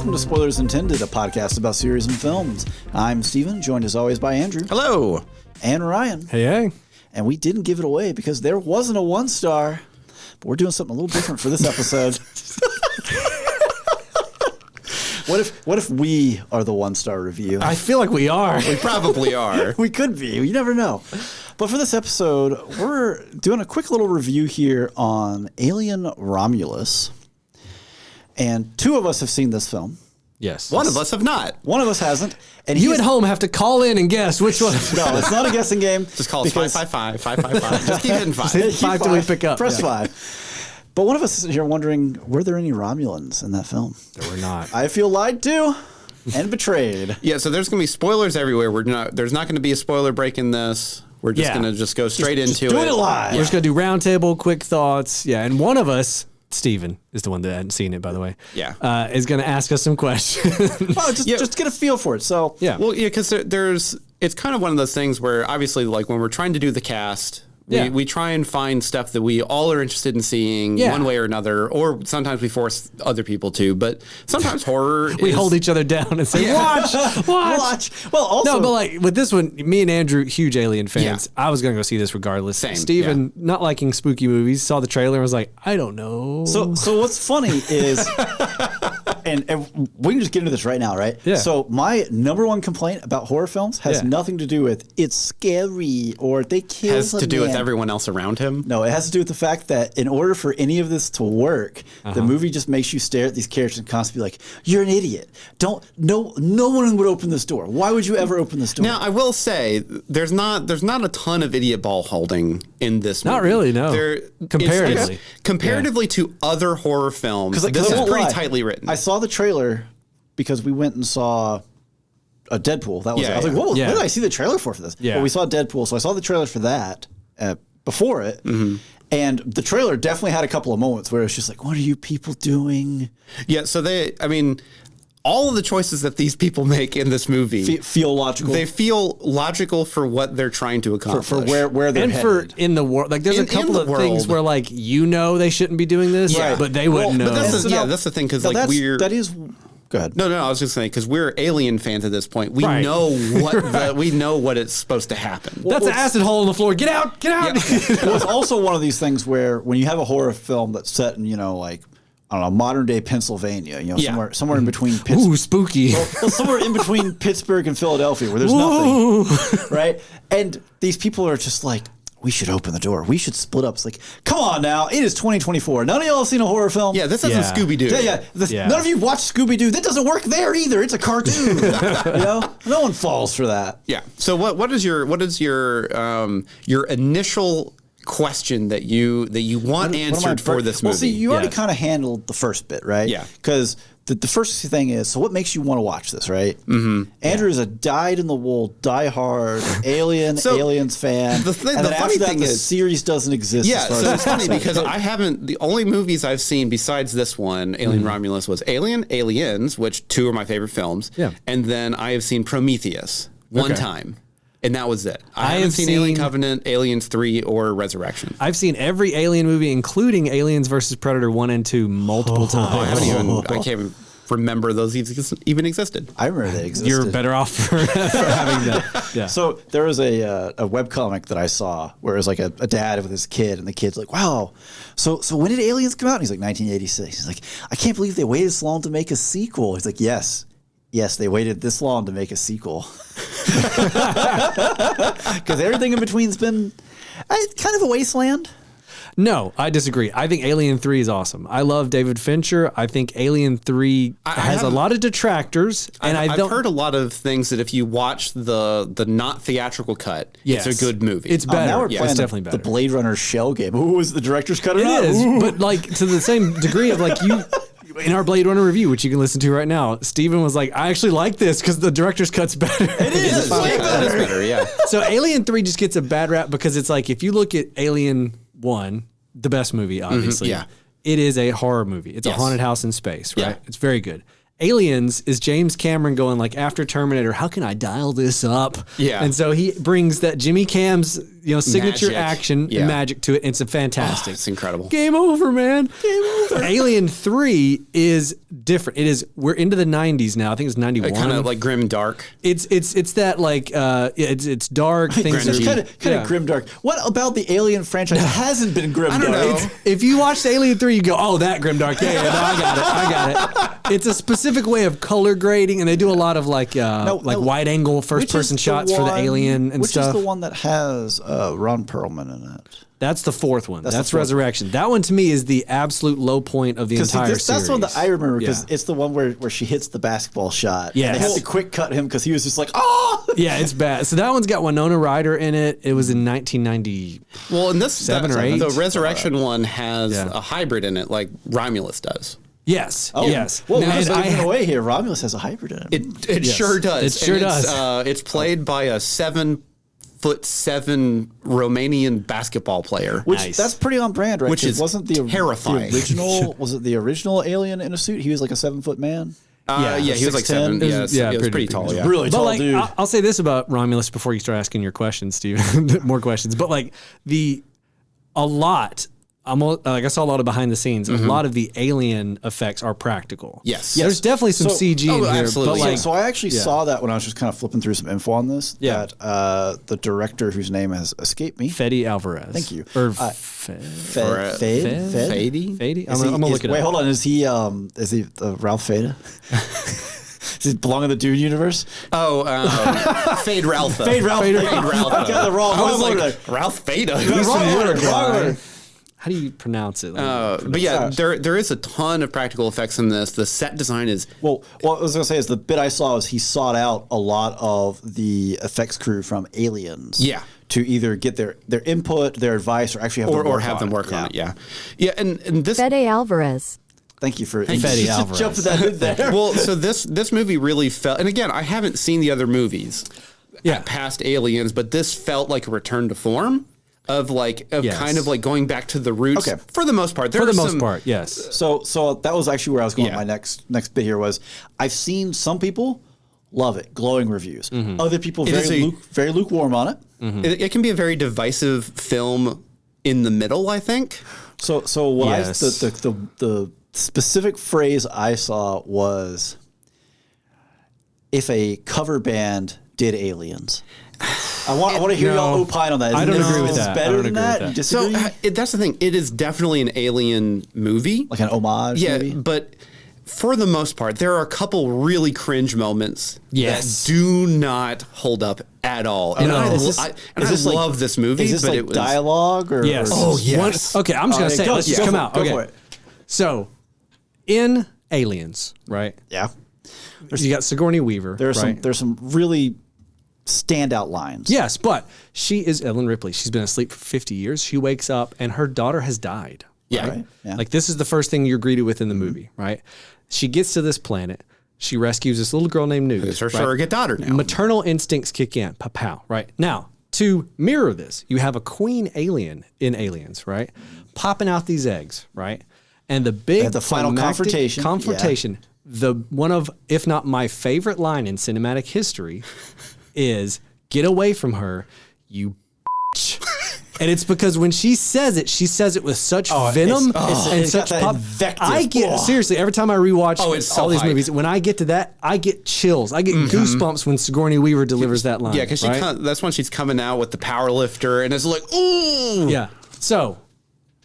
welcome to Spoilers Intended, a podcast about series and films. I'm Steven, joined as always by Andrew. Hello. And Ryan. Hey. And we didn't give it away because there wasn't a 1-star, but we're doing something a little different for this episode. What if we are the 1-star review? I feel like we are. We probably are. We could be. You never know. But for this episode, we're doing a quick little review here on Alien Romulus. And two of us have seen this film. Yes. One of us have not. One of us hasn't. And You at home have to call in and guess which one. No, it's not a guessing game. Just call us 555-555. Just keep hitting 5. Hit 5 till we pick up. Press 5. But one of us is here wondering, were there any Romulans in that film? There were not. I feel lied to and betrayed. Yeah, so there's going to be spoilers everywhere. There's not going to be a spoiler break in this. We're just going to just go straight into it. Do it live. We're just going to do roundtable, quick thoughts. Yeah, and one of us, Steven, is the one that hadn't seen it, by the way. Yeah. Is going to ask us some questions. Just get a feel for it. So yeah. Well, yeah, because it's kind of one of those things where obviously, like when we're trying to do the cast, we try and find stuff that we all are interested in seeing one way or another, or sometimes we force other people to. But sometimes horror, we hold each other down and say, watch. Well, also, no, but like with this one, me and Andrew, huge Alien fans. I was going to go see this regardless. Same. Steven, not liking spooky movies, saw the trailer and was like, I don't know. So what's funny is, and we can just get into this right now, right? Yeah. So my number one complaint about horror films has nothing to do with it's scary or they kill. has to do with everyone else around him. No, it has to do with the fact that in order for any of this to work, the movie just makes you stare at these characters and constantly be like, "You're an idiot. No one would open this door. Why would you ever open this door?" Now, I will say there's not a ton of idiot ball holding in this movie. Not really, no. Comparatively. Comparatively to other horror films, this is pretty tightly written. I saw the trailer because we went and saw a Deadpool. That was I was like, "Whoa, what did I see the trailer for this?" Yeah. But we saw Deadpool, so I saw the trailer for that before it. And the trailer definitely had a couple of moments where it's just like, what are you people doing? Yeah, so all of the choices that these people make in this movie Feel logical. They feel logical for what they're trying to accomplish. For where they're and headed. for in the world, like there's a couple of things where like they shouldn't be doing this, but they wouldn't know. But that's the thing, because like Go ahead. No, I was just saying, because we're Alien fans at this point. We know we know what is supposed to happen. That's an acid hole in the floor. Get out! Well, it's also one of these things where when you have a horror film that's set in, like, I don't know, modern day Pennsylvania, somewhere in between Pittsburgh. Ooh, spooky. Well, somewhere in between Pittsburgh and Philadelphia where there's nothing, right? And these people are just like, we should open the door. We should split up. It's like, come on now. It is 2024. None of y'all have seen a horror film. Yeah, this isn't Scooby-Doo. None of you watched Scooby-Doo. That doesn't work there either. It's a cartoon. No one falls for that. Yeah. So what is your initial question that you want answered for this movie? Well, see, you already kind of handled the first bit, right? Yeah. Because the first thing is, so what makes you want to watch this, right? Mm-hmm. Andrew is a dyed-in-the-wool, die-hard Aliens fan. The funny thing is, the series doesn't exist. Yeah, so it's funny because the only movies I've seen besides this one, Alien Romulus, was Aliens, which 2 are my favorite films. Yeah. And then I have seen Prometheus one time. And that was it. I haven't seen Alien Covenant, Aliens 3, or Resurrection. I've seen every Alien movie, including Aliens vs. Predator 1 and 2, multiple times. I can't even remember those even existed. I remember they existed. You're better off for having that. Yeah. So there was a webcomic that I saw where it was like a dad with his kid, and the kid's like, wow, so when did Aliens come out? And he's like, 1986. He's like, I can't believe they waited so long to make a sequel. He's like, yes, they waited this long to make a sequel. Because everything in between's been kind of a wasteland. No, I disagree. I think Alien 3 is awesome. I love David Fincher. I think Alien 3 has a lot of detractors. And I've heard a lot of things that if you watch the not theatrical cut, it's a good movie. It's better. Now we're playing it's definitely better. The Blade Runner shell game. Ooh, is the director's cut It is, but like to the same degree of like you... In our Blade Runner review, which you can listen to right now, Steven was like, I actually like this because the director's cut's better. It is. Way better. It's better, yeah. So Alien 3 just gets a bad rap because it's like, if you look at Alien 1, the best movie, obviously, yeah. it is a horror movie. It's a haunted house in space, right? Yeah. It's very good. Aliens is James Cameron going like after Terminator, how can I dial this up? Yeah. And so he brings that Jimmy Cam's, signature Magic. action and magic to it. It's a fantastic. It's incredible. Game over, man. Game over. Alien 3 is different. We're into the 90s now. I think it's 91. Kind of like grim dark. It's that like it's dark. Things It's are kind of grim dark. What about the Alien franchise hasn't been grim dark? know. If you watched Alien 3, you go, oh, that grim dark. Yeah, no, I got it. It's a specific way of color grading, and they do a lot of like wide angle first person shots for the alien and stuff. Which is the one that has Ron Perlman in it? That's the fourth one. That's Resurrection. That one to me is the absolute low point of the entire series. That's the one that I remember because it's the one where she hits the basketball shot. Yeah, and they have to quick cut him because he was just like, oh! Yeah, it's bad. So that one's got Winona Ryder in it. It was in 1990. Well, in this 7 or 8. the Resurrection one has a hybrid in it, like Romulus does. Yes. Oh, yes. Well, we're giving away here. Romulus has a hybrid in it. It sure does. It sure does. It's played by a 7'7" Romanian basketball player. Which that's pretty on brand, right? Which is wasn't the terrifying. The original was it the original alien in a suit? He was like a 7-foot man. He was like 7. It Was, yeah, he was pretty pretty tall. big. Yeah. Really tall But dude. I'll say this about Romulus before you start asking your questions, Steve. More questions. But like I saw a lot of behind the scenes. A lot of the alien effects are practical. Yes. There's definitely some CG in here. absolutely. But like, So I actually saw that when I was just kind of flipping through some info on this. Yeah. That the director whose name has escaped me. Fede Alvarez. Thank you. Or Fade? Fady? I'm gonna look it up. Wait, hold on. Is he Ralph Fada? Does he belong in the Dune universe? Fade Ralph. Fade Ralph. Fade Ralph. I got the wrong. I was wrong like, order. Ralph Fada. Wrong order. How do you pronounce it? But yeah, there is a ton of practical effects in this. The set design is Well, what I was going to say is the bit I saw is he sought out a lot of the effects crew from Aliens. Yeah. To either get their input, their advice, or actually have them work on it. Yeah. And this Fede Alvarez. Thank you for Fede Alvarez. jumping that in there. well, so this movie really felt, and again, I haven't seen the other movies past Aliens, but this felt like a return to form of kind of like going back to the roots. Okay. For the most part. Yes. So that was actually where I was going. My next bit here was I've seen some people love it, glowing reviews. Other people very lukewarm on it. It can be a very divisive film in the middle, I think. So the specific phrase I saw was if a cover band did Aliens. I want to hear y'all opine on that. I don't agree with that. Is better than that? You disagree? So that's the thing. It is definitely an Alien movie. Like an homage, maybe? But for the most part, there are a couple really cringe moments that do not hold up at all. And I love this movie. Is this but like dialogue? Or, Yes. or yes. Okay, I'm just going to say it. Let's just come out. Go for it. So, in Aliens, right? Yeah. You got Sigourney Weaver. There's some really standout lines. Yes, but she is Ellen Ripley. She's been asleep for 50 years. She wakes up and her daughter has died. Yeah. Right? Yeah. Like this is the first thing you're greeted with in the movie, right? She gets to this planet. She rescues this little girl named Newt. It's her surrogate daughter now. Maternal instincts kick in. Pow, right? Now, to mirror this, you have a queen alien in Aliens, right? Popping out these eggs, right? And the final confrontation. The one of, if not my favorite line in cinematic history is, get away from her, you bitch. And it's because when she says it with such venom and such pop. I get seriously every time I rewatch all these movies. When I get to that, I get chills. I get goosebumps when Sigourney Weaver delivers that line. Yeah, because that's when she's coming out with the power lifter, and it's like, ooh. Yeah. So.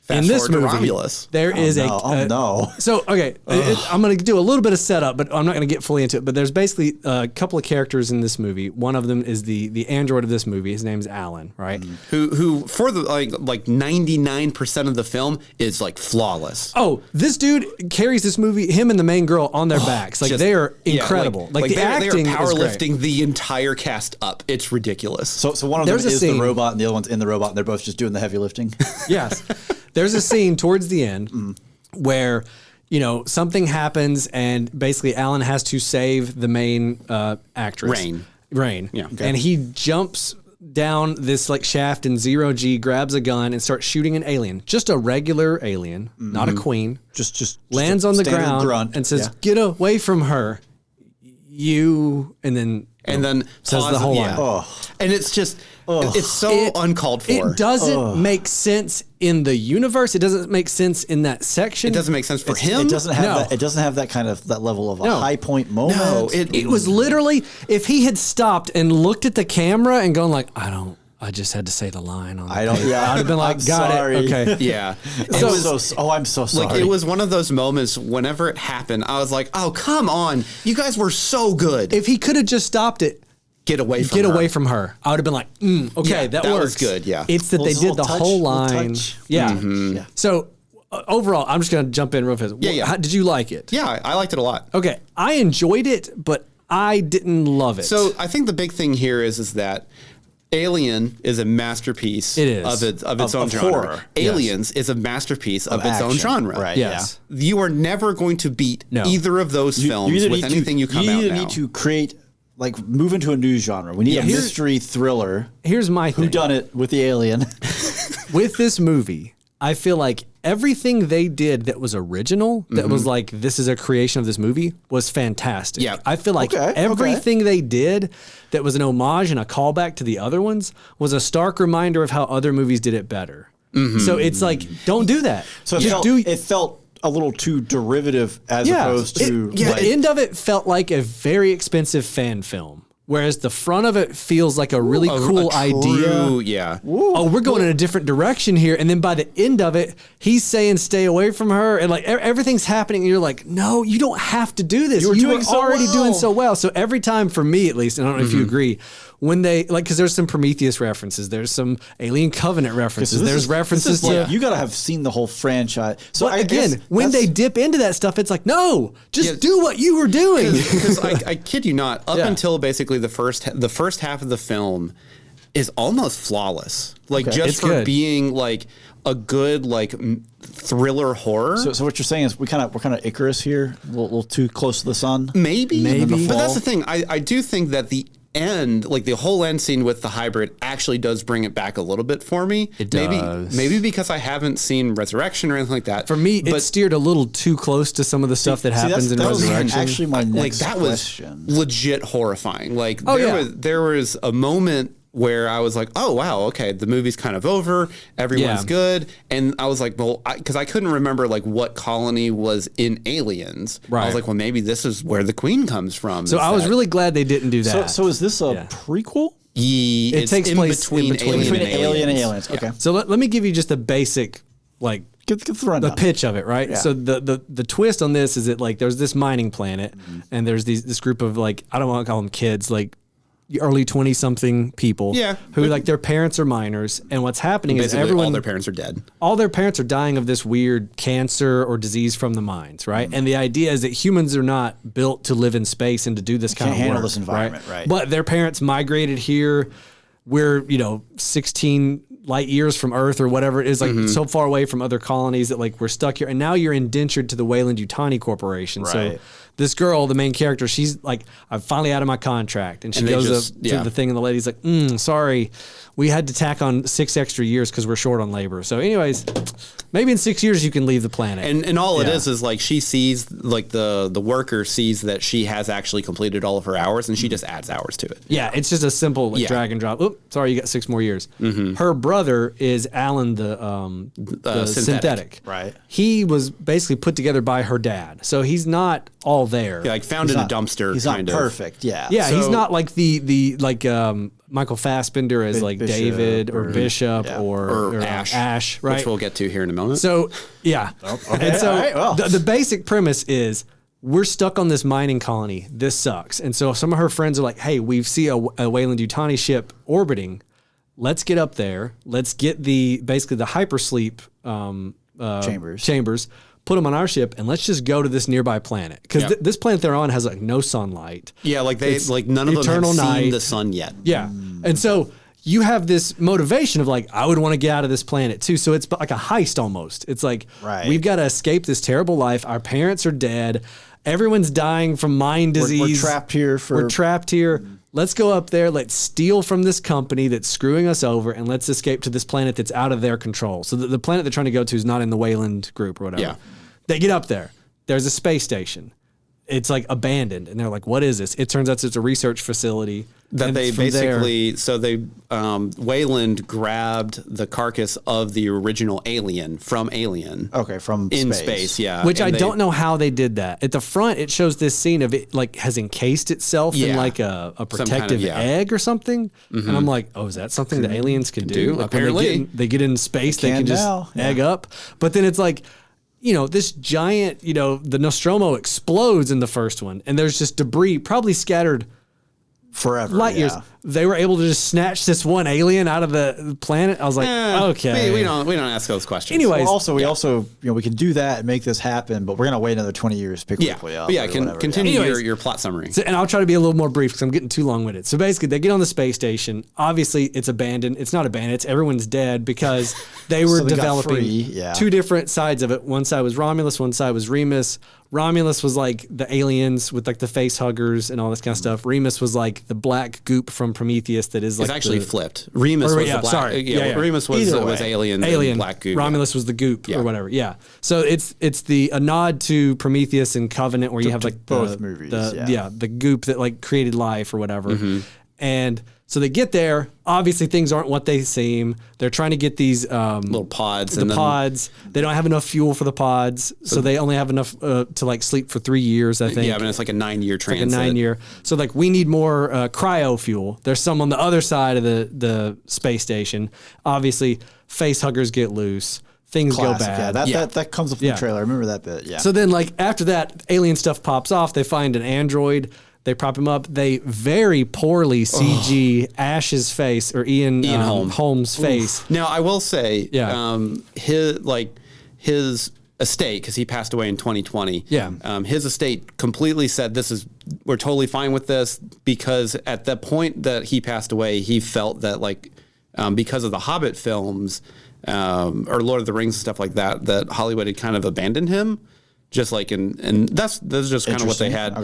Fast in this movie, Romulus. there is no. So, okay, I'm going to do a little bit of setup, but I'm not going to get fully into it. But there's basically a couple of characters in this movie. One of them is the android of this movie. His name's Alan, right? Who for the like 99% of the film is like flawless. Oh, this dude carries this movie, him and the main girl, on their backs. Like they are incredible. Like the acting they are is great. powerlifting the entire cast up. It's ridiculous. So one of them is the robot, and the other one's in the robot, and they're both just doing the heavy lifting. Yes. There's a scene towards the end where, something happens and basically Alan has to save the main actress. Rain. Yeah. Okay. And he jumps down this like shaft in 0G, grabs a gun and starts shooting an alien, just a regular alien, not a queen. Just lands on the ground grunt. and says, "Get away from her." And then says the whole line. And it's just, it's so uncalled for. It doesn't make sense in the universe. It doesn't make sense in that section. It doesn't make sense for him. It doesn't have that. It doesn't have that kind of that level of a high point moment. No, it was literally, if he had stopped and looked at the camera and gone like, I just had to say the line on. I'd have been like, got it. Okay. Yeah. I'm so sorry. Like, it was one of those moments whenever it happened, I was like, oh, come on. You guys were so good. If he could have just stopped it, Get away from her. I would have been like, okay, that works. Was good, yeah. It's that they did the whole line. Yeah. Mm-hmm. Yeah. So overall, I'm just going to jump in real fast. Yeah. How, did you like it? Yeah, I liked it a lot. Okay. I enjoyed it, but I didn't love it. So I think the big thing here is that Alien is a masterpiece of its own genre. Horror. Aliens is a masterpiece of its own genre. Right. Yes. Yeah. You are never going to beat either of those films with anything you come out now. You need to create, like, move into a new genre. We need a mystery thriller. Here's my thing. Whodunit with the alien. With this movie, I feel like everything they did that was original, that was like, this is a creation of this movie, was fantastic. Yeah. I feel like everything they did that was an homage and a callback to the other ones was a stark reminder of how other movies did it better. So it's like, don't do that. So it felt a little too derivative as opposed to... The end of it felt like a very expensive fan film. Whereas the front of it feels like a really cool idea. Yeah. Oh, we're going in a different direction here. And then by the end of it, he's saying stay away from her. And like everything's happening. And you're like, no, you don't have to do this. You were already doing so well. So every time, for me at least, and I don't know if you agree, when they, like, because there's some Prometheus references, there's some Alien Covenant references, there's references to... You got to have seen the whole franchise. So again, when they dip into that stuff, it's like, no, just do what you were doing. Because I kid you not, up until basically the first half of the film is almost flawless. Like, just for being like a good like thriller horror. So what you're saying is we're kind of Icarus here, a little too close to the sun. Maybe. But that's the thing. I do think that the end, like the whole end scene with the hybrid, actually does bring it back a little bit for me. It does. Maybe because I haven't seen Resurrection or anything like that. For me, it steered a little too close to some of the stuff that happens in Resurrection. Was actually my next question. Was legit horrifying. Like there was a moment where I was like, oh, wow, okay, the movie's kind of over, everyone's good. And I was like, well, because I couldn't remember like what colony was in Aliens. Right. I was like, well, maybe this is where the Queen comes from. So I was really glad they didn't do that. So is this a prequel? It takes place between Alien and Aliens. Okay. So let me give you just a basic, like, the pitch of it, right? Yeah. So the twist on this is that, like, there's this mining planet, and there's this group of, like, I don't want to call them kids, like early 20-something people who, like, their parents are miners, and what's happening is all their parents are dead. All their parents are dying of this weird cancer or disease from the mines, right? And the idea is that humans are not built to live in space and to do this kind of work. Can't handle this environment, right? But their parents migrated here. We're, 16 light years from Earth or whatever it is, like so far away from other colonies that, like, we're stuck here. And now you're indentured to the Weyland-Yutani Corporation. Right. So this girl, the main character, she's like, I'm finally out of my contract. And she goes up to the thing, and the lady's like, sorry, we had to tack on 6 extra years because we're short on labor. So anyways, maybe in 6 years you can leave the planet. And all it is like she sees, like the worker sees that she has actually completed all of her hours, and she just adds hours to it. Yeah, it's just a simple drag and drop. Oop, sorry, you got 6 more years. Her brother is Alan, the synthetic. Right. He was basically put together by her dad. So he's not all there. Yeah, like found in a dumpster. He's not perfect. Yeah. Yeah, so, he's not like the Michael Fassbender as like Bishop, David or Bishop or Ash, right? Which we'll get to here in a moment. So, yeah. And so the basic premise is we're stuck on this mining colony. This sucks. And so some of her friends are like, hey, we see a Weyland-Yutani ship orbiting. Let's get up there. Let's get basically the hypersleep chambers, put them on our ship, and let's just go to this nearby planet. Because this planet they're on has like no sunlight. Yeah, like none of them have seen the sun yet. Yeah. And so you have this motivation of like, I would want to get out of this planet too. So it's like a heist almost. It's like, we've got to escape this terrible life. Our parents are dead. Everyone's dying from mine disease. We're trapped here. We're trapped here. let's go up there, let's steal from this company that's screwing us over, and let's escape to this planet that's out of their control. So the planet they're trying to go to is not in the Wayland group or whatever. Yeah. They get up there. There's a space station. It's like abandoned, and they're like, "What is this?" It turns out it's a research facility that they basically. Wayland grabbed the carcass of the original alien from Alien. Okay, from in space, yeah. Which I don't know how they did that. At the front, it shows this scene of it like has encased itself in like a protective egg or something, and I'm like, "Oh, is that something that aliens can do?" Like apparently, they get in space, they can just egg up. But then it's like, this giant, the Nostromo explodes in the first one, and there's just debris probably scattered forever, light years. They were able to just snatch this one alien out of the planet. I was like, okay, we don't ask those questions. Anyways, we also we can do that and make this happen, but we're gonna wait another 20 years to pick Ripley up. Continue your plot summary. So, and I'll try to be a little more brief because I'm getting too long-winded. So basically, they get on the space station. Obviously, it's abandoned. It's not abandoned. It's everyone's dead because they were developing two different sides of it. One side was Romulus. One side was Remus. Romulus was like the aliens with like the face huggers and all this kind of stuff. Remus was like the black goop from Prometheus that is like it's actually flipped. Remus was the black. Remus was alien. Black goop. Romulus was the goop or whatever. Yeah. So it's a nod to Prometheus and Covenant where you have like both movies. The goop that like created life or whatever. And so they get there. Obviously, things aren't what they seem. They're trying to get these little pods. Pods. They don't have enough fuel for the pods, so they only have enough to like sleep for 3 years. I think. Yeah, I mean it's like a 9-year transit. Like a 9-year. So like we need more cryo fuel. There's some on the other side of the space station. Obviously, face huggers get loose. Things Classic, go bad. That comes up in the trailer. I remember that bit. Yeah. So then, like after that, alien stuff pops off. They find an android. They prop him up. They very poorly CG Ash's face or Ian Holmes' face. Now I will say, his estate, because he passed away in 2020. Yeah. His estate completely said we're totally fine with this, because at the point that he passed away, he felt that because of the Hobbit films or Lord of the Rings and stuff like that Hollywood had kind of abandoned him. Just like and that's just kind of what they had,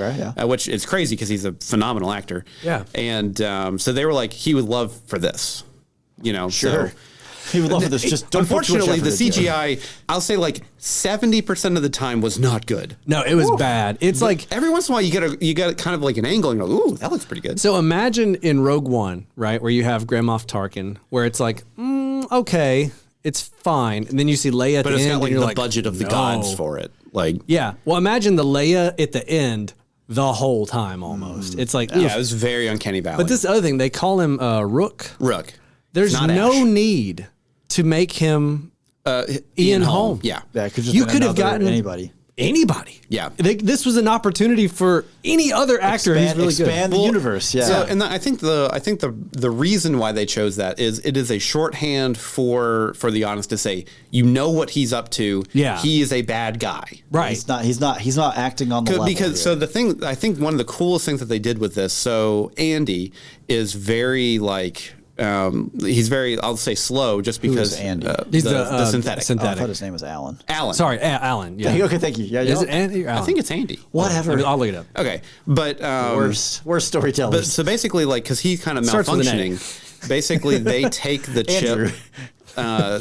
which is crazy because he's a phenomenal actor. Yeah, and so they were like, he would love for this, Sure. So, he would love for this. Just unfortunately, the CGI, I'll say 70% of the time was not good. No, it was bad. It's but like every once in a while you get kind of like an angle and you're like, ooh, that looks pretty good. So imagine in Rogue One, right, where you have Grand Moff Tarkin, where it's like, okay, it's fine, and then you see Leia at the end, it's got and you're the like, budget of the gods for it. Well, imagine the Leia at the end the whole time almost. It's like, it was very uncanny valley. But this other thing, they call him Rook. There's no need to make him Ian Holm. Yeah. You could have gotten anybody. Yeah. This was an opportunity for any other actor who's really good. Expand the universe. Yeah. So, and I think the reason why they chose that is it is a shorthand for the audience to say, what he's up to. Yeah. He is a bad guy. Right. He's not acting on the level. Because so the thing, I think one of the coolest things that they did with this, so Andy is very he's very, I'll say slow, just because Andy? He's the synthetic. Oh, I thought his name was Alan. Sorry, Alan. Yeah. Okay, thank you. Yeah, is it Andy or Alan? I think it's Andy. Whatever. I'll look it up. Okay, but worst storytellers. But so basically, because he's kind of malfunctioning, basically they take the chip.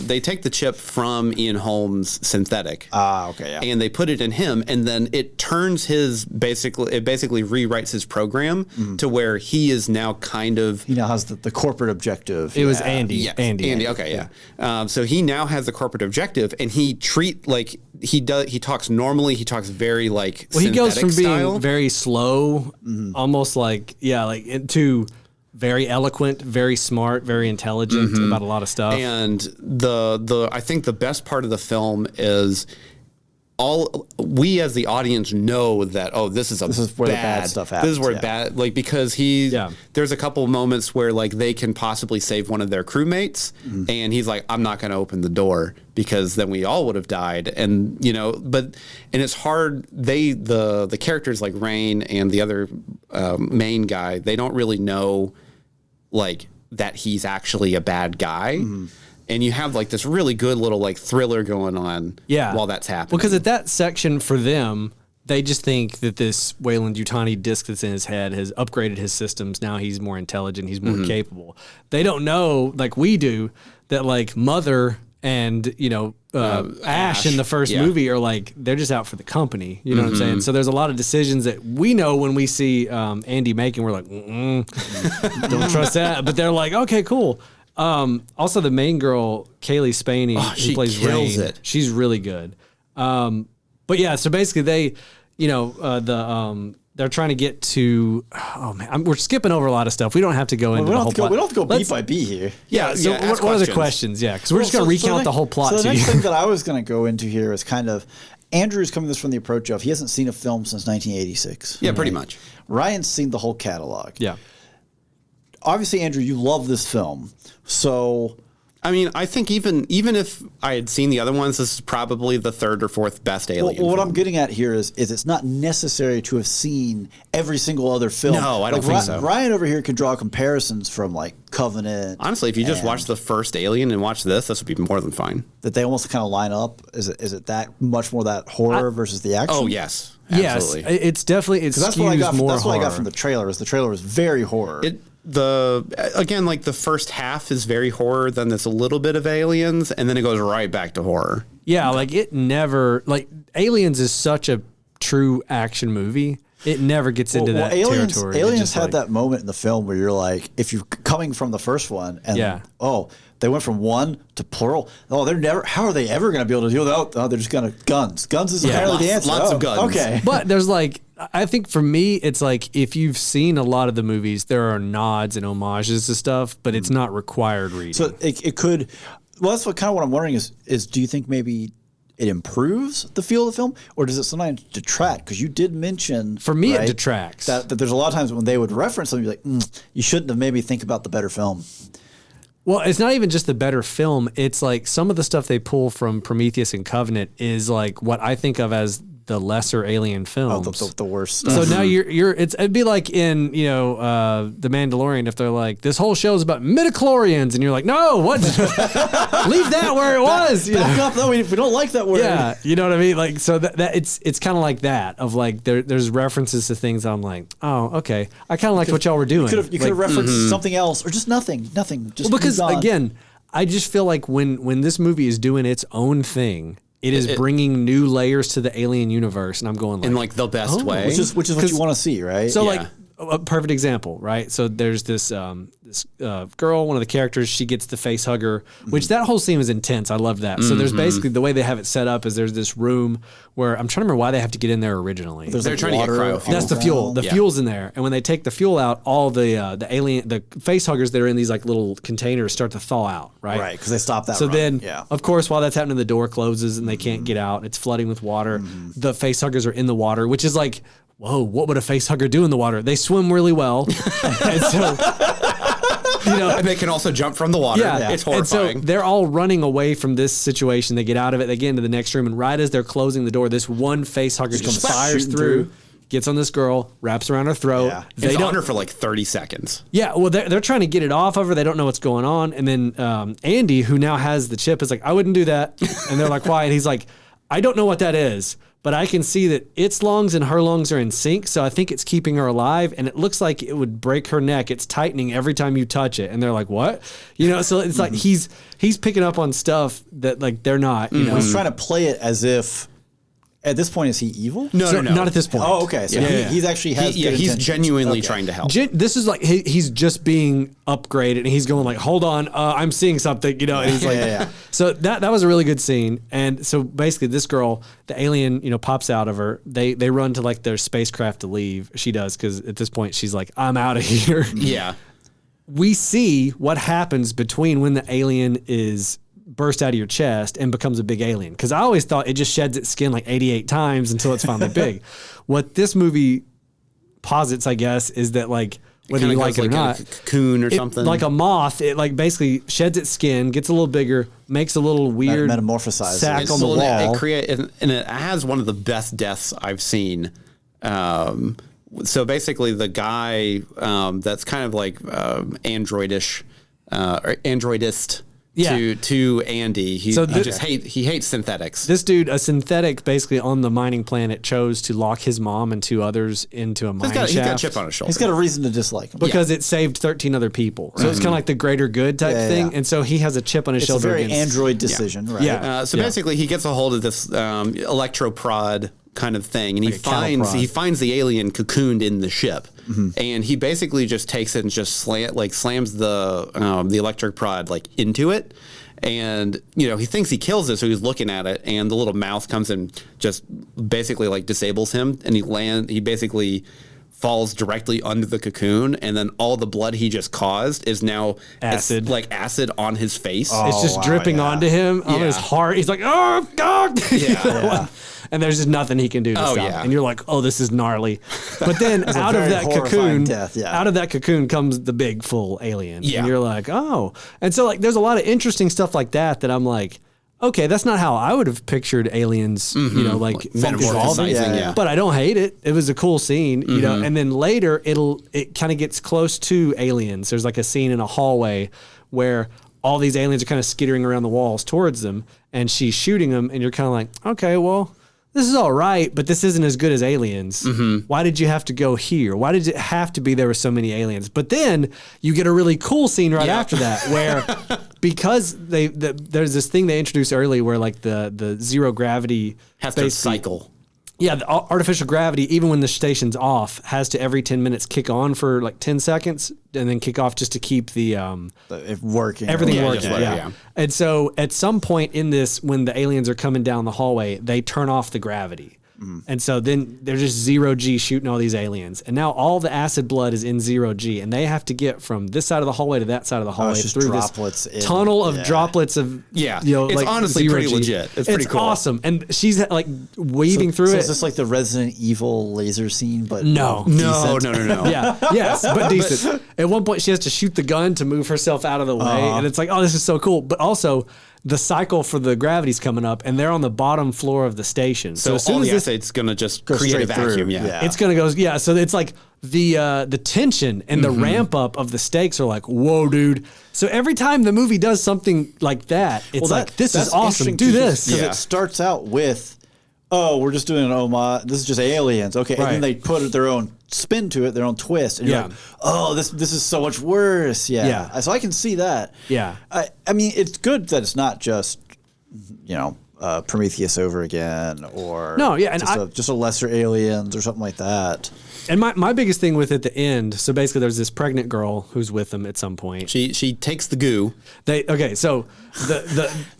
They take the chip from Ian Holmes' synthetic. Okay, yeah. And they put it in him, and then it turns it basically rewrites his program to where he is now kind of. He now has the corporate objective. It was Andy. Yes, Andy. Okay, yeah. So he now has the corporate objective, and he he talks normally. He talks very he goes from being very slow, almost into very eloquent, very smart, very intelligent about a lot of stuff. And I think the best part of the film is we as the audience know that this is where the bad stuff happens. This is where bad because there's a couple of moments where they can possibly save one of their crewmates, and he's like, I'm not going to open the door because then we all would have died, and and it's hard. The characters like Rain and the other main guy, they don't really know that he's actually a bad guy. And you have this really good little thriller going on while that's happening. Well, because at that section for them, they just think that this Weyland-Yutani disc that's in his head has upgraded his systems. Now he's more intelligent. He's more capable. They don't know, like we do, that like Mother and, Ash in the first movie are like, they're just out for the company. You know what I'm saying? So there's a lot of decisions that we know when we see Andy making, we're like, don't trust that. But they're like, okay, cool. Also, the main girl, Kaylee Spaney, who plays Rain, she's really good. But yeah, so basically they're trying to get to. Oh man, we're skipping over a lot of stuff. We don't have to go into the whole plot. We don't have to go beat by beat here. Yeah. So what are the questions? Yeah, because we're just going to recount the whole plot. So the next thing that I was going to go into here is kind of Andrew's coming this from the approach of he hasn't seen a film since 1986. Yeah, pretty much. Ryan's seen the whole catalog. Yeah. Obviously, Andrew, you love this film, so. I mean, I think even if I had seen the other ones, this is probably the third or fourth best Alien film. What I'm getting at here is it's not necessary to have seen every single other film. No, I don't think so. Ryan over here could draw comparisons from like Covenant. Honestly, if you just watch the first Alien and watch this would be more than fine. That they almost kind of line up. Is it that much more that horror versus the action? Oh yes, absolutely. Yes, it's definitely that's what I got. That's what I got from the trailer. Is the trailer was very horror. Again, like the first half is very horror, then there's a little bit of Aliens, and then it goes right back to horror. Yeah, like it never, like Aliens is such a true action movie. It never gets into that territory. Aliens had that moment in the film where you're like, if you're coming from the first one, and they went from one to plural. Oh, how are they ever going to be able to do that? Oh, they're just going to guns. Guns is apparently the answer. Lots of guns. Okay. But there's like, I think for me, it's like if you've seen a lot of the movies, there are nods and homages to stuff, but it's not required reading. So it could. Well, that's what I'm wondering is do you think maybe it improves the feel of the film, or does it sometimes detract? Because you did mention, for me, it detracts. That there's a lot of times when they would reference something, you're like, you shouldn't have maybe think about the better film. Well, it's not even just the better film. It's like some of the stuff they pull from Prometheus and Covenant is like what I think of as the lesser Alien films. Oh, the worst. So now it'd be like in, The Mandalorian if they're like, this whole show is about midichlorians, and you're like, no, what? Leave that where it was. Back up, though. We don't like that word. Yeah, you know what I mean? Like, so that it's kind of like that of like there's references to things I'm like, oh, okay. I kind of liked what y'all were doing. You could have referenced something else or just nothing. Just because again, I just feel like when this movie is doing its own thing, it is bringing new layers to the Alien universe, and I'm going like, in like the best way, which is what you want to see, right? So like a perfect example, right? So there's this girl, one of the characters, she gets the face hugger, which that whole scene was intense. I love that. So there's basically the way they have it set up is there's this room where I'm trying to remember why they have to get in there originally. They're trying to get cryo. That's the fuel. The fuel's in there, and when they take the fuel out, all the face huggers that are in these like little containers start to thaw out, right? Right, because they stop that. So then, of course, while that's happening, the door closes and they can't get out. It's flooding with water. The face huggers are in the water, which is like, whoa, what would a face hugger do in the water? They swim really well. And so, and they can also jump from the water. Yeah. It's horrifying. And so they're all running away from this situation. They get out of it. They get into the next room. And right as they're closing the door, this one face hugger just fires through, gets on this girl, wraps around her throat. Yeah. It's on her for like 30 seconds. Yeah, well, they're trying to get it off of her. They don't know what's going on. And then Andy, who now has the chip, is like, I wouldn't do that. And they're like, why? And he's like, I don't know what that is, but I can see that its lungs and her lungs are in sync, so I think it's keeping her alive, and it looks like it would break her neck. It's tightening every time you touch it. And they're like, what? So it's like he's picking up on stuff that like they're not. He's trying to play it as if at this point, is he evil? No, not at this point. Oh, okay. So he's actually has good he's intentions. genuinely trying to help. This is like he's just being upgraded, and he's going like, hold on, I'm seeing something, and he's like, So that was a really good scene. And so basically this girl, the alien, pops out of her. They run to like their spacecraft to leave. She does, because at this point she's like, I'm out of here. Yeah. We see what happens between when the alien is burst out of your chest and becomes a big alien. Because I always thought it just sheds its skin like 88 times until it's finally big. What this movie posits, I guess, is that like, whether you like it or not, a cocoon or something, like a moth, it like basically sheds its skin, gets a little bigger, makes a little weird metamorphosizes sack on the wall. And it has one of the best deaths I've seen. So basically, the guy that's kind of like androidish, or androidist. to Andy. He hates synthetics. This dude, a synthetic, basically on the mining planet, chose to lock his mom and 2 others into a mining shaft. He's got a chip on his shoulder. He's got a reason to dislike him because it saved 13 other people. So it's kind of like the greater good type thing. And so he has a chip on his shoulder. It's a very Android decision, right? Yeah. So basically, he gets a hold of this electroprod kind of thing, and he finds the alien cocooned in the ship, and he basically just takes it and just slams the electric prod like into it, and he thinks he kills it, so he's looking at it, and the little mouth comes and just basically like disables him, and he basically falls directly under the cocoon, and then all the blood he just caused is now acid, like acid on his face. It's just dripping onto him on his heart. He's like, oh God. And there's just nothing he can do to stop. And you're like, oh, this is gnarly. But then out of that cocoon comes the big full alien. And you're like, oh. And so like there's a lot of interesting stuff like that I'm like, okay, that's not how I would have pictured aliens, like evolving. But I don't hate it. It was a cool scene, and then later it kind of gets close to aliens. There's like a scene in a hallway where all these aliens are kind of skittering around the walls towards them, and she's shooting them, and you're kind of like, okay, well, this is all right, but this isn't as good as Aliens. Why did you have to go here? Why did it have to be there were so many aliens? But then you get a really cool scene right after that where because there's this thing they introduced early where like the zero gravity has to cycle. Yeah, the artificial gravity, even when the station's off, has to every 10 minutes kick on for like 10 seconds and then kick off just to keep the working. Everything working. And so at some point in this, when the aliens are coming down the hallway, they turn off the gravity. And so then they're just 0G shooting all these aliens. And now all the acid blood is in 0G. And they have to get from this side of the hallway to that side of the hallway through this tunnel of droplets of, it's like honestly pretty legit. It's pretty cool. Awesome. And she's like weaving through it. Is this like the Resident Evil laser scene? But no. Yes, but decent. At one point she has to shoot the gun to move herself out of the way. And it's like, oh, this is so cool. But also, the cycle for the gravity's coming up, and they're on the bottom floor of the station. So as soon as it's going to just create a vacuum. It's going to go. Yeah. So it's like the tension and the ramp up of the stakes are like, whoa, dude. So every time the movie does something like that, it's like, this is awesome. Do this. Because it starts out with, oh, we're just doing an homage. This is just aliens. Okay. And then they put their own spin to it, their own twist. And you're like, oh, this is so much worse. So I can see that. I mean, it's good that it's not just, Prometheus over again or just a lesser aliens or something like that. And my biggest thing with at the end, so basically there's this pregnant girl who's with them at some point. She takes the goo. So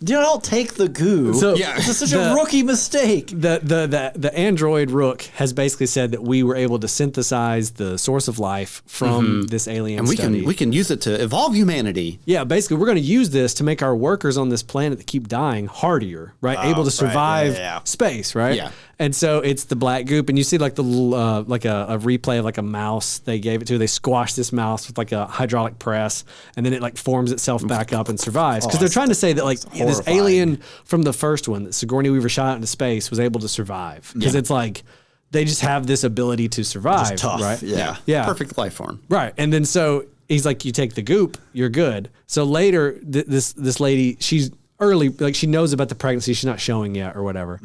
you don't take the goo. So it's such a rookie mistake. The android Rook has basically said that we were able to synthesize the source of life from this alien and we can use it to evolve humanity. Yeah, basically we're going to use this to make our workers on this planet that keep dying hardier, right? Able to survive space, right? Yeah. And so it's the black goop, and you see like the like a replay of like a mouse they gave it to. They squashed this mouse with like a hydraulic press, and then it like forms itself back up and survives. Because they're trying to say that like this alien from the first one that Sigourney Weaver shot out into space was able to survive. Because it's like they just have this ability to survive, just tough. Right? Yeah. Perfect life form. Right. And then so he's like, you take the goop, you're good. So later, this lady, she's early, like she knows about the pregnancy, she's not showing yet or whatever.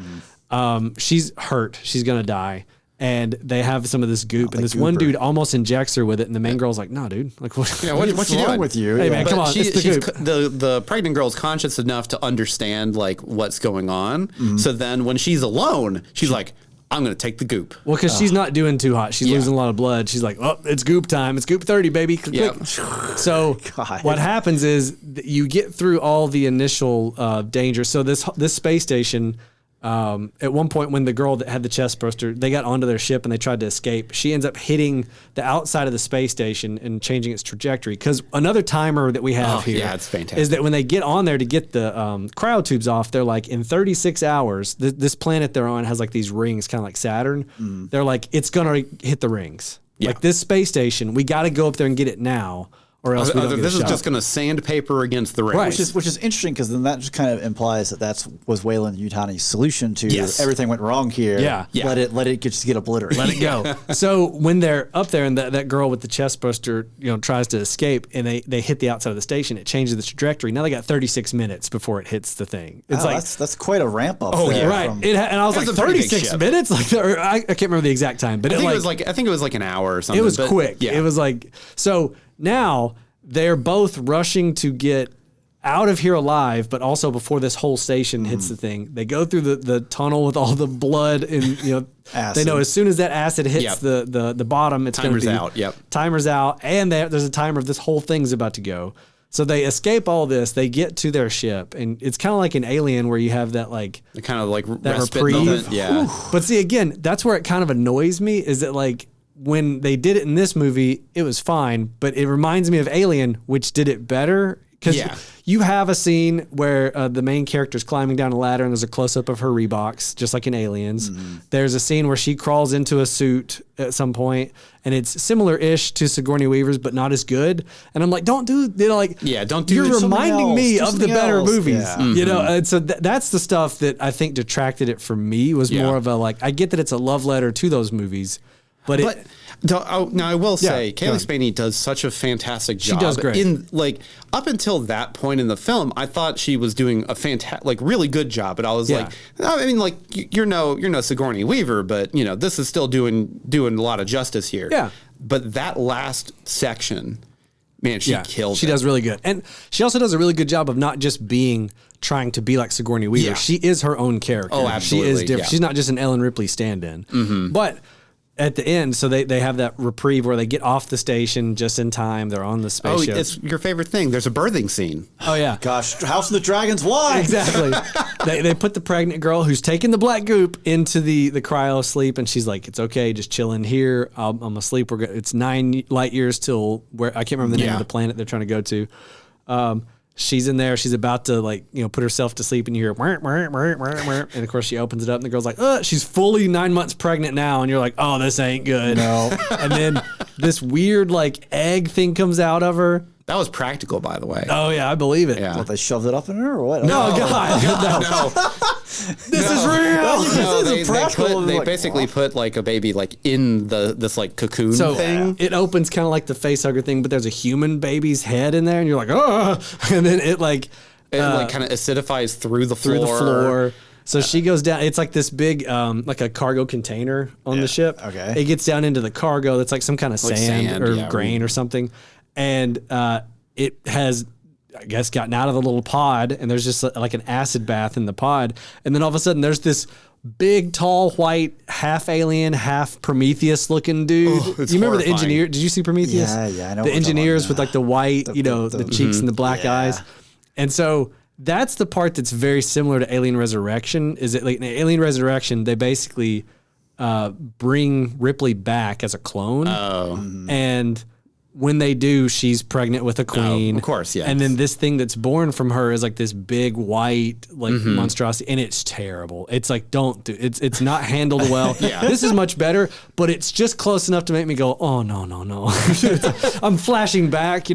She's hurt. She's going to die. And they have some of this goop, and this one dude almost injects her with it, and the main girl's like, "No, dude, like what you doing wrong with you? Hey man, come on, it's the goop." The pregnant girl's conscious enough to understand like what's going on. So then when she's alone, she's like, "I'm going to take the goop." Well, because she's not doing too hot, she's losing a lot of blood. She's like, "Oh, it's goop time! It's goop 30, baby!" Quick. So what happens is you get through all the initial danger. So this space station. At one point when the girl that had the chest burster, they got onto their ship and they tried to escape. She ends up hitting the outside of the space station and changing its trajectory. Because another timer that we have here it's fantastic. Is that when they get on there to get the cryo tubes off, they're like, in 36 hours, this planet they're on has like these rings, kind of like Saturn. They're like, it's going to hit the rings. Like this space station, we got to go up there and get it now, or else we don't get this a is shot. just going to sandpaper against the ring. Right. Which is interesting because then that just kind of implies that was Weyland-Yutani's solution to everything went wrong here. Yeah. Let it just get obliterated. Let it go. So when they're up there and that girl with the chest buster, tries to escape and they hit the outside of the station, it changes the trajectory. Now they got 36 minutes before it hits the thing. It's that's quite a ramp up. Oh, there yeah. Right. And I was like, 36 minutes? Like, I can't remember the exact time, but I think it was like an hour or something. It was quick. Yeah. It was like, so now they're both rushing to get out of here alive, but also before this whole station hits the thing, they go through the tunnel with all the blood and they know as soon as that acid hits the bottom, it's going to be out. Yep. Timer's out, and there's a timer of this whole thing's about to go. So they escape all this. They get to their ship, and it's kind of like an Alien where you have that kind of like that respite reprieve. moment. Yeah. But see, again, that's where it kind of annoys me. Is that when they did it in this movie, it was fine, but it reminds me of Alien, which did it better. Because you have a scene where the main character's climbing down a ladder and there's a close-up of her Reeboks, just like in Aliens. Mm-hmm. There's a scene where she crawls into a suit at some point, and it's similar-ish to Sigourney Weaver's, but not as good. And I'm like, don't do don't do You're reminding me of the better movies. Yeah. Mm-hmm. And so that's the stuff that I think detracted it from me, was more of a, I get that it's a love letter to those movies, but now I will say, Kaylee Spaney does such a fantastic job. She does great. In up until that point in the film, I thought she was doing a really good job. But I was you're no Sigourney Weaver, but this is still doing a lot of justice here. Yeah. But that last section, man, she killed it. She does really good, and she also does a really good job of not just trying to be like Sigourney Weaver. Yeah. She is her own character. Oh, absolutely. She is different. Yeah. She's not just an Ellen Ripley stand-in. Mm-hmm. But at the end, so they have that reprieve where they get off the station just in time. They're on the spaceship. Oh, it's your favorite thing. There's a birthing scene. Oh, yeah. Gosh, House of the Dragons, why? Exactly. they put the pregnant girl who's taking the black goop into the cryo sleep, and she's like, it's okay, just chill in here. I'm asleep. It's 9 light years till where I can't remember the name of the planet they're trying to go to. She's in there. She's about to put herself to sleep, and you hear, and of course she opens it up, and the girl's like, she's fully 9 months pregnant now, and you're like, oh, this ain't good. No. And then this weird egg thing comes out of her. That was practical, by the way. Oh yeah, I believe it. Yeah. What, they shoved it up in her or what? No, God, no. This is real. No, they basically put a baby in this cocoon thing. It opens kind of like the facehugger thing, but there's a human baby's head in there, and you're like, oh, and then it kind of acidifies through the floor. So she goes down. It's like this big, like a cargo container on the ship. Okay. It gets down into the cargo. That's like some kind of sand or grain or something. And it has, I guess, gotten out of the little pod, and there's just like an acid bath in the pod. And then all of a sudden there's this big, tall, white, half alien, half Prometheus looking dude. Oh, you remember the engineer? Did you see Prometheus? Yeah, I know. The engineers with the white, the cheeks and the black eyes. And so that's the part that's very similar to Alien Resurrection. Is it in Alien Resurrection, they basically bring Ripley back as a clone. Oh. And when they do, she's pregnant with a queen. Of course, yes. And then this thing that's born from her is this big white monstrosity, and it's terrible. It's don't do it. It's not handled well. This is much better, but it's just close enough to make me go, oh no. I'm flashing back,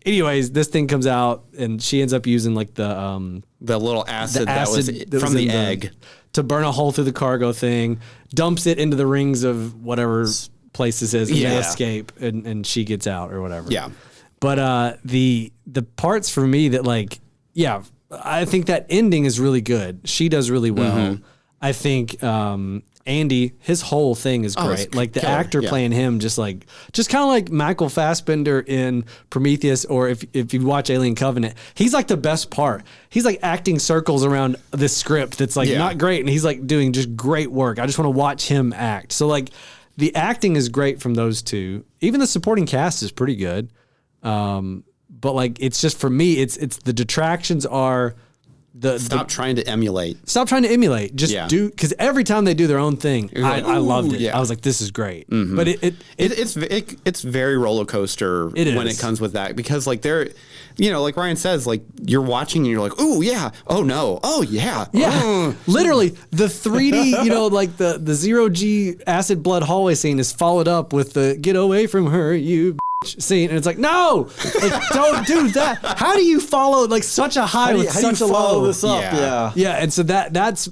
Anyways, this thing comes out, and she ends up using the little acid that was from the egg to burn a hole through the cargo thing, dumps it into the rings of whatever place this is, and they escape, and she gets out or whatever. Yeah. But the parts for me that I think that ending is really good. She does really well. Mm-hmm. I think Andy, his whole thing is great. The actor playing him, just kind of like Michael Fassbender in Prometheus, or if you watch Alien Covenant, he's the best part. He's acting circles around this script that's not great, and he's doing just great work. I just want to watch him act. So the acting is great from those two. Even the supporting cast is pretty good. But it's just, for me, it's the detractions are Stop trying to emulate. Stop trying to emulate. Just do, because every time they do their own thing, I loved it. Yeah. I was like, this is great. Mm-hmm. But it's very roller coaster when it comes with that, because they're, like Ryan says, you're watching and you're like, oh yeah, oh no, oh yeah, literally the 3D, the 0G acid blood hallway scene is followed up with the get away from her, you. scene, and it's like, no, like, don't do that. How do you follow like such a high with such a low? This up? Yeah, and so that's.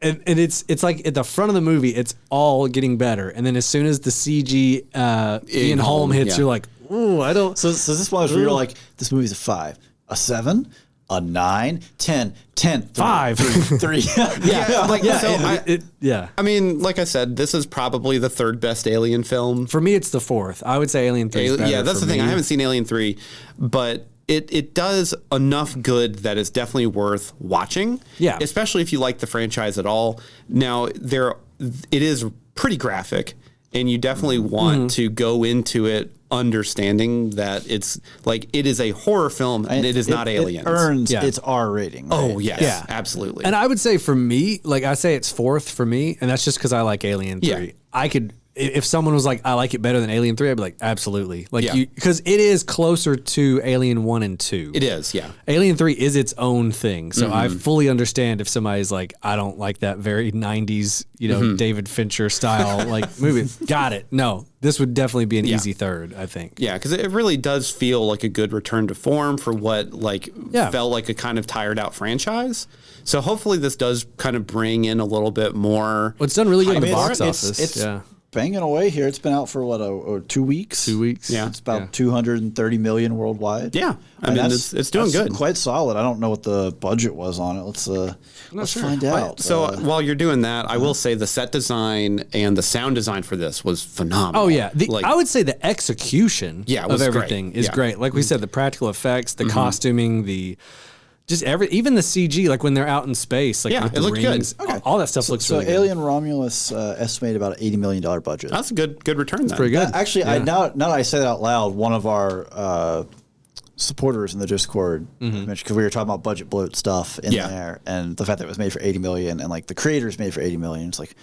And it's like at the front of the movie, it's all getting better. And then as soon as the CG Ian Holm hits, you're like, ooh, I don't. So this one was where you're like, this movie's a 5, a 7, a 9, 10, 10, 5, 3. I mean, like I said, this is probably the 3rd best Alien film. For me, it's the 4th. I would say Alien 3 is better. Yeah, that's the thing. I haven't seen Alien 3, but it does enough good that it's definitely worth watching. Yeah. Especially if you like the franchise at all. Now, it is pretty graphic, and you definitely want to go into it understanding that it's like it is a horror film and it is not Aliens. It earns its R rating. Right? Oh, yes. Yeah. Absolutely. And I would say for me, like I say it's 4th for me, and that's just because I like Alien 3. Yeah. I could... If someone was like, I like it better than Alien 3, I'd be like, absolutely. Like, because it is closer to Alien 1 and 2. It is, yeah. Alien 3 is its own thing. So I fully understand if somebody's like, I don't like that very 90s, David Fincher style like movie. Got it. No, this would definitely be an easy 3rd, I think. Yeah, because it really does feel like a good return to form for what felt like a kind of tired out franchise. So hopefully this does kind of bring in a little bit more. Well, it's done really good in the box office. It's banging away here. It's been out for what, 2 weeks? 2 weeks. Yeah. It's about 230 million worldwide. Yeah. I mean, it's doing good. Quite solid. I don't know what the budget was on it. Let's find out. So while you're doing that, I will say the set design and the sound design for this was phenomenal. Oh yeah. I would say the execution of everything is great. Like we said, the practical effects, the costuming, even the CG, like when they're out in space, like with it looked rings, good. Okay. All that stuff looks really good. So Alien Romulus estimated about $80 million budget. That's a good return. That's pretty good. Actually, now that I say that out loud, one of our supporters in the Discord mentioned, because we were talking about budget bloat stuff in there, and the fact that it was made for $80 million, and like the creators made for $80 million. It's like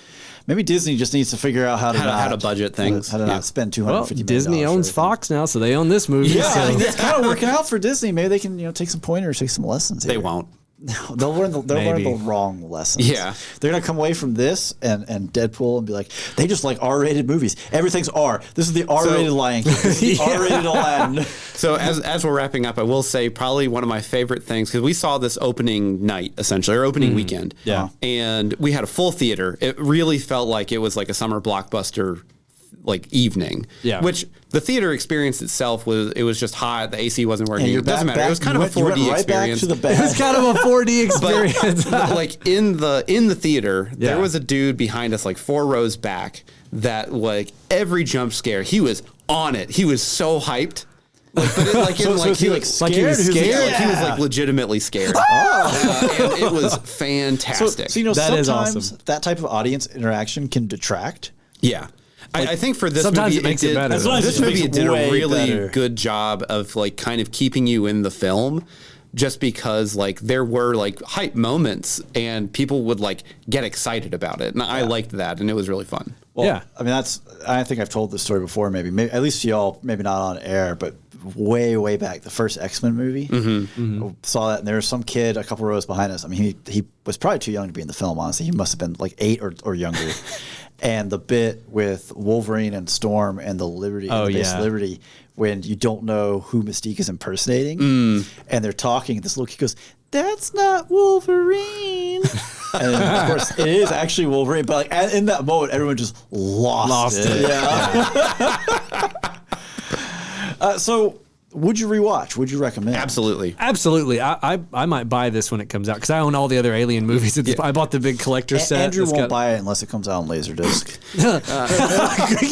maybe Disney just needs to figure out how to budget things, how to not spend $250 million. Disney owns Fox now, so they own this movie. Yeah, so. It's kind of working out for Disney. Maybe they can take some pointers, take some lessons. They won't. No, they'll learn the wrong lessons. Yeah. They're going to come away from this and Deadpool and be like, they just like R-rated movies. Everything's R. This is the R-rated Lion King. This is the R-rated Aladdin. So as we're wrapping up, I will say probably one of my favorite things, because we saw this opening night, essentially, or opening weekend. Yeah. And we had a full theater. It really felt like it was like a summer blockbuster evening. Yeah. Which the theater experience itself was just hot. The AC wasn't working. It doesn't matter. It was kind of a 4D experience. It was kind of a 4D experience. But like in the theater, there was a dude behind us, like 4 rows back, that like every jump scare, he was on it. He was so hyped. He was scared. He was like legitimately scared. And it was fantastic. So that is sometimes awesome. That type of audience interaction can detract. Yeah. I think for this sometimes movie, it makes it better. This movie did a really better. good job of like kind of keeping you in the film, just because like there were like hype moments and people would like get excited about it, and I liked that, and it was really fun. Well, I mean, I think I've told this story before, maybe at least y'all, maybe not on air, but way back, the first X-Men movie, saw that, and there was some kid a couple rows behind us. I mean, he was probably too young to be in the film, honestly. He must have been like 8 or younger. And the bit with Wolverine and Storm and the Liberty, Liberty, when you don't know who Mystique is impersonating, and they're talking, this little kid goes, "That's not Wolverine." And of course, it is actually Wolverine. But like in that moment, everyone just lost it. Yeah. So, would you rewatch? Would you recommend? Absolutely. I might buy this when it comes out, because I own all the other Alien movies. I bought the big collector set. Andrew won't buy it unless it comes out on Laserdisc.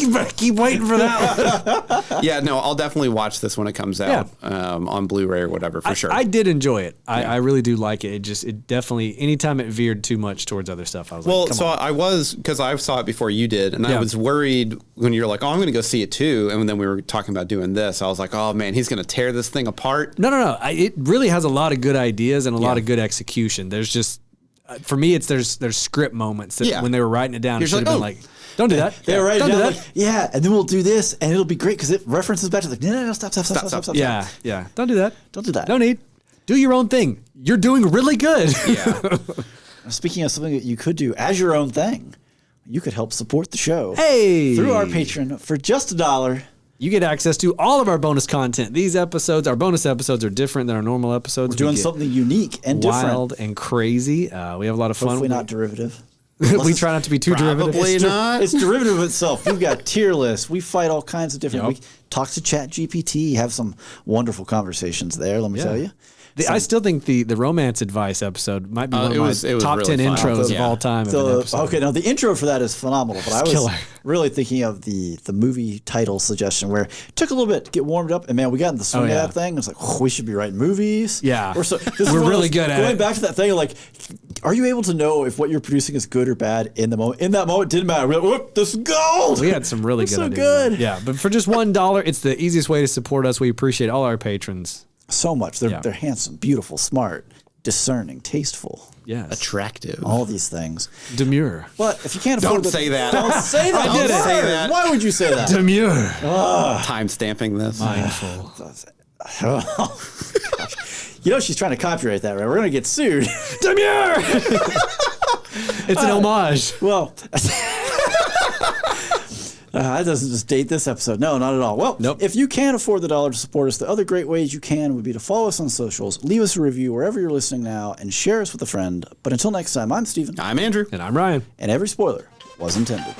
You better keep waiting for that one. Yeah, no, I'll definitely watch this when it comes out on Blu-ray or whatever, for sure. I did enjoy it. I really do like it. It definitely, anytime it veered too much towards other stuff, I was like, come on. I was, because I saw it before you did, and I was worried when you're like, oh, I'm going to go see it too, and then we were talking about doing this. I was like, oh man, he's going to tear this thing apart. No. It really has a lot of good ideas and a lot of good execution. There's just, for me, there's script moments that when they were writing it down, it should have been like, don't do that. They were writing it down like, and then we'll do this, and it'll be great because it references back to like, no, stop. Yeah. Don't do that. Don't do that. No need. Do your own thing. You're doing really good. Yeah. Speaking of something that you could do as your own thing, you could help support the show. Hey. Through our Patreon for just $1. You get access to all of our bonus content. These episodes, our bonus episodes, are different than our normal episodes. We're doing something unique and different. Wild and crazy. We have a lot of fun. Hopefully not derivative. We try not to be too derivative. Probably not. It's derivative of itself. We've got tier lists. We fight all kinds of different. We talk to Chat GPT. Have some wonderful conversations there. Let me tell you. I still think the romance advice episode might be one of my top really 10 fun. intros of all time. Okay, now the intro for that is phenomenal, but I was really thinking of the movie title suggestion where it took a little bit to get warmed up, and man, we got in the swing of that thing. It's like, we should be writing movies. Yeah. We're really good at it. Going back to that thing, like, are you able to know if what you're producing is good or bad in the moment? In that moment, it didn't matter. We're like, whoop, this is gold. We had some really good ideas. Good. Yeah, but for just $1, it's the easiest way to support us. We appreciate all our patrons. So much. They're handsome, beautiful, smart, discerning, tasteful. Yes. Attractive. All these things. Demure. But if you can't afford Don't say that. Don't say that. Don't say that. Why would you say that? Demure. Time stamping this. Mindful. You know she's trying to copyright that, right? We're going to get sued. Demure. It's an homage. Well, that doesn't just date this episode. No, not at all. Well, if you can afford the dollar to support us, the other great ways you can would be to follow us on socials, leave us a review wherever you're listening now, and share us with a friend. But until next time, I'm Steven. I'm Andrew. And I'm Ryan. And every spoiler was intended.